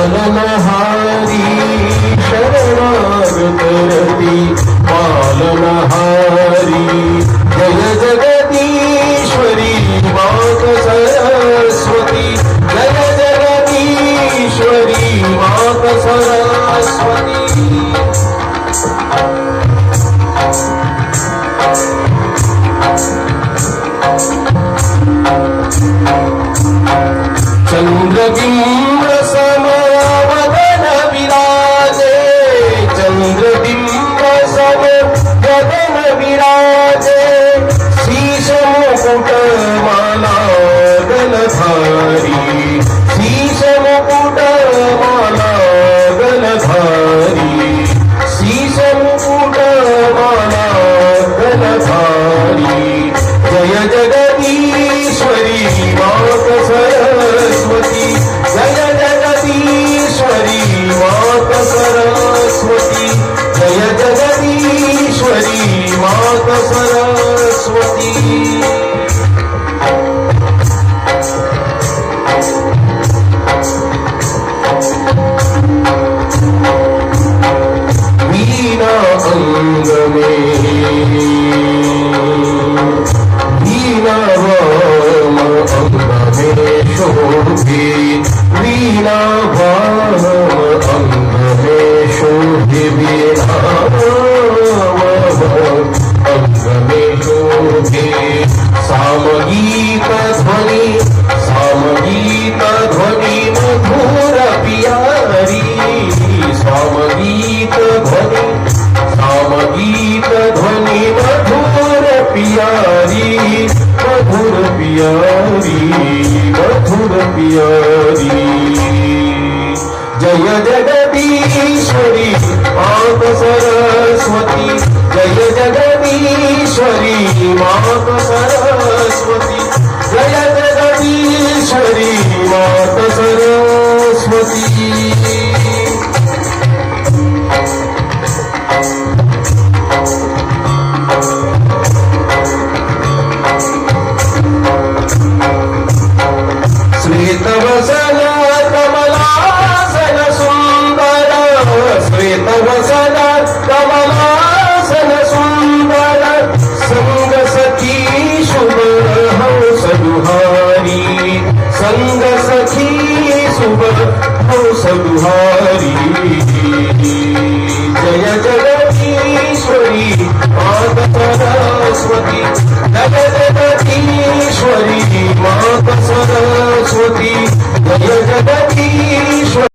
पालनहारी शरणागती पालनहारी जय जगदीश्वरी मात सरस्वती जय जगदीश्वरी मात सरस्वती चंद्रबिंब समवदन विराजे चंद्रबिंब समवदन विराजे शीश मुकुट माला गलधारी शीश मुकुट माला गलधारी शीश मुकुट माला गलधारी जय जगदीश्वरी मात सरस्वती जय जगदीश्वरी मात सरस्वती जय जगदीश्वरी मात सरस्वती वीणा अंग में वीणा वाम अंग में शोभे वीणा वाम अंग में शोभे वीणा वाम अंग में शोभे सामगीत ध्वनि मधुर पियारी सामगीत ध्वनि मधुर पियारी मधुर पियारी मधुर पियारी जय जगदीश्वरी मात सरस्वती जय जगदीश्वरी मात सरस्वती जय जगदीश्वरी मात सरस्वती श्वेतवसन कमलासन सुंदर श्वेतवसन कमलासन सुंदर संग सखी शुभ हंस दुहारी संग सखी शुभ हंस दुहारी जय जगदीश्वरी मात सरस्वती जय जगदीश्वरी मात सरस्वती जय जगदीश्वरी